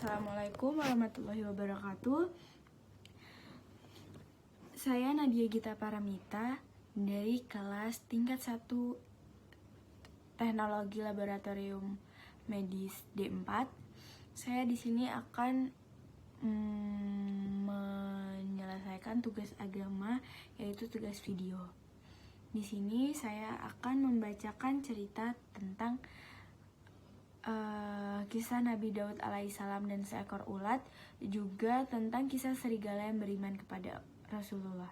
Assalamualaikum warahmatullahi wabarakatuh. Saya Nadia Gita Paramita dari kelas tingkat 1 Teknologi Laboratorium Medis D4. Saya di sini akan menyelesaikan tugas agama, yaitu tugas video. Di sini saya akan membacakan cerita tentang kisah Nabi Daud alaihissalam dan seekor ulat, juga tentang kisah serigala yang beriman kepada Rasulullah.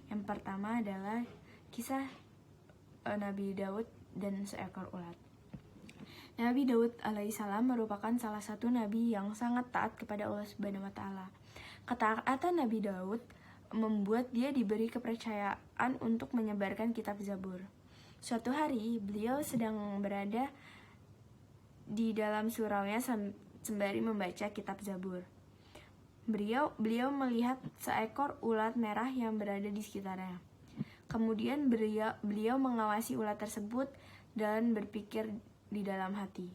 Yang pertama adalah kisah Nabi Daud dan seekor ulat. Nabi Daud alaihissalam merupakan salah satu nabi yang sangat taat kepada Allah Subhanahu wa taala. Ketaatan Nabi Daud membuat dia diberi kepercayaan untuk menyebarkan kitab Zabur. Suatu hari, beliau sedang berada di dalam suraunya sembari membaca kitab Zabur. Beliau melihat seekor ulat merah yang berada di sekitarnya. Kemudian beliau mengawasi ulat tersebut dan berpikir di dalam hati,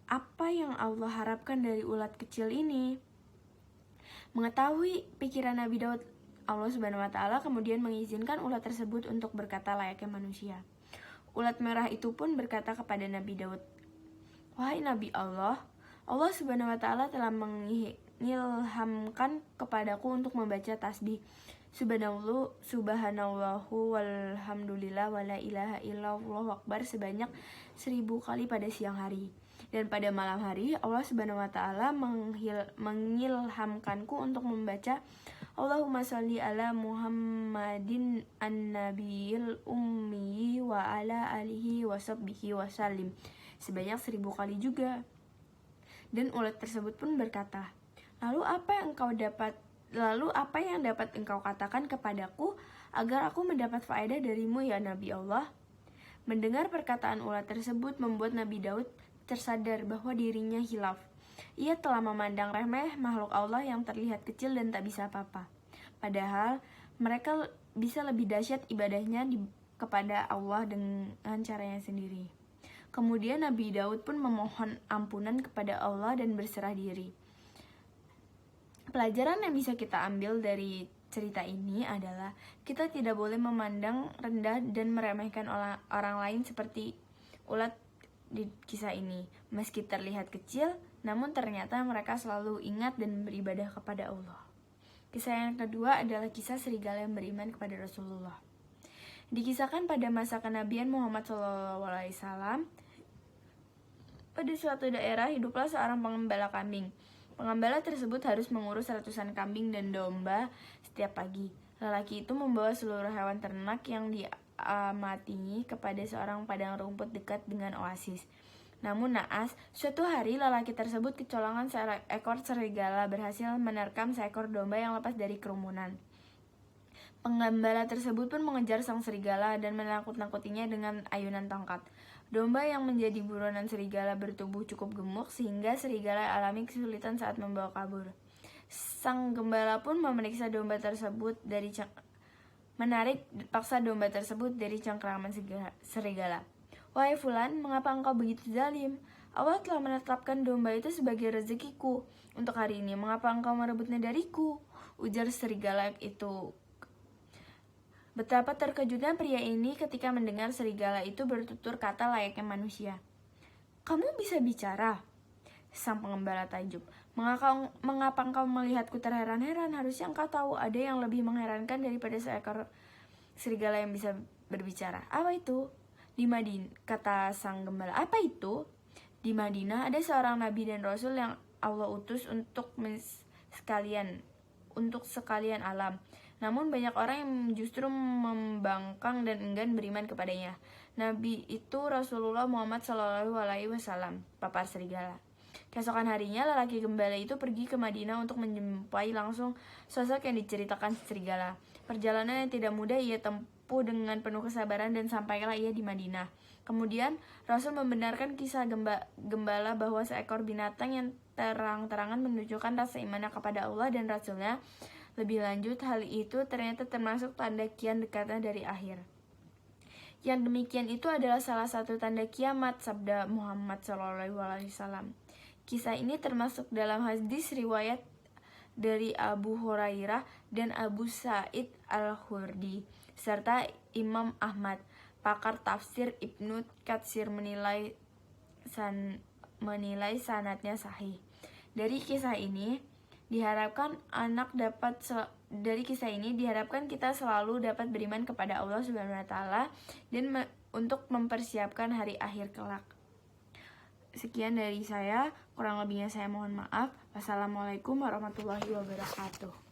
apa yang Allah harapkan dari ulat kecil ini? Mengetahui pikiran Nabi Daud, Allah Subhanahu wa taala kemudian mengizinkan ulat tersebut untuk berkata layaknya manusia. Ulat merah itu pun berkata kepada Nabi Daud, "Wahai Nabi Allah, Allah Subhanahu wa taala telah mengilhamkan kepadaku untuk membaca tasbih Subhanallahu walhamdulillah wala ilaha illallah akbar sebanyak 1000 kali pada siang hari. Dan pada malam hari Allah Subhanahu wa taala mengilhamkanku untuk membaca Allahumma sholli ala Muhammadin an-nabiyil ummi wa ala alihi wa sahbihi wa salim sebanyak 1000 kali juga." Dan ulat tersebut pun berkata, Lalu apa yang dapat engkau katakan kepadaku agar aku mendapat faedah darimu ya Nabi Allah? Mendengar perkataan ulat tersebut membuat Nabi Daud tersadar bahwa dirinya hilaf. Ia telah memandang remeh makhluk Allah yang terlihat kecil dan tak bisa apa-apa. Padahal mereka bisa lebih dahsyat ibadahnya kepada Allah dengan caranya sendiri. Kemudian Nabi Daud pun memohon ampunan kepada Allah dan berserah diri. Pelajaran yang bisa kita ambil dari cerita ini adalah kita tidak boleh memandang rendah dan meremehkan orang lain seperti ulat di kisah ini. Meski terlihat kecil, namun ternyata mereka selalu ingat dan beribadah kepada Allah. Kisah yang kedua adalah kisah serigala yang beriman kepada Rasulullah. Dikisahkan pada masa kenabian Muhammad SAW, pada suatu daerah hiduplah seorang pengembala kambing. Pengembala tersebut harus mengurus ratusan kambing dan domba setiap pagi. Lelaki itu membawa seluruh hewan ternak yang diamati kepada seorang padang rumput dekat dengan oasis. Namun naas, suatu hari lelaki tersebut kecolongan seekor serigala berhasil menerkam seekor domba yang lepas dari kerumunan. Penggembala tersebut pun mengejar sang serigala dan menakut-nakutinya dengan ayunan tongkat. Domba yang menjadi buronan serigala bertubuh cukup gemuk sehingga serigala alami kesulitan saat membawa kabur. Sang gembala pun menarik paksa domba tersebut dari cengkraman serigala. "Wahai Fulan, mengapa engkau begitu zalim? Allah telah menetapkan domba itu sebagai rezekiku untuk hari ini. Mengapa engkau merebutnya dariku?" ujar serigala itu. Betapa terkejutnya pria ini ketika mendengar serigala itu bertutur kata layaknya manusia. "Kamu bisa bicara?" sang pengembala takjub. Mengapa engkau melihatku terheran-heran? Harusnya engkau tahu ada yang lebih mengherankan daripada seekor serigala yang bisa berbicara." "Apa itu?" kata sang gembala. "Apa itu?" "Di Madinah ada seorang nabi dan rasul yang Allah utus untuk sekalian alam. Namun banyak orang yang justru membangkang dan enggan beriman kepadanya. Nabi itu Rasulullah Muhammad SAW, papar serigala. Keesokan harinya, lelaki gembala itu pergi ke Madinah untuk menjumpai langsung sosok yang diceritakan serigala. Perjalanan yang tidak mudah ia tempuh dengan penuh kesabaran dan sampailah ia di Madinah. Kemudian, Rasul membenarkan kisah gembala bahwa seekor binatang yang terang-terangan menunjukkan rasa imannya kepada Allah dan Rasulnya. Lebih lanjut, hal itu ternyata termasuk tanda kian dekatnya dari akhir. Yang demikian itu adalah salah satu tanda kiamat, sabda Muhammad SAW. Kisah ini termasuk dalam hadis riwayat dari Abu Hurairah dan Abu Sa'id Al-Khudri serta Imam Ahmad. Pakar tafsir Ibnu Katsir menilai sanadnya sahih. Dari kisah ini diharapkan kita selalu dapat beriman kepada Allah Subhanahu wa taala dan untuk mempersiapkan hari akhir kelak. Sekian dari saya, kurang lebihnya saya mohon maaf. Wassalamualaikum warahmatullahi wabarakatuh.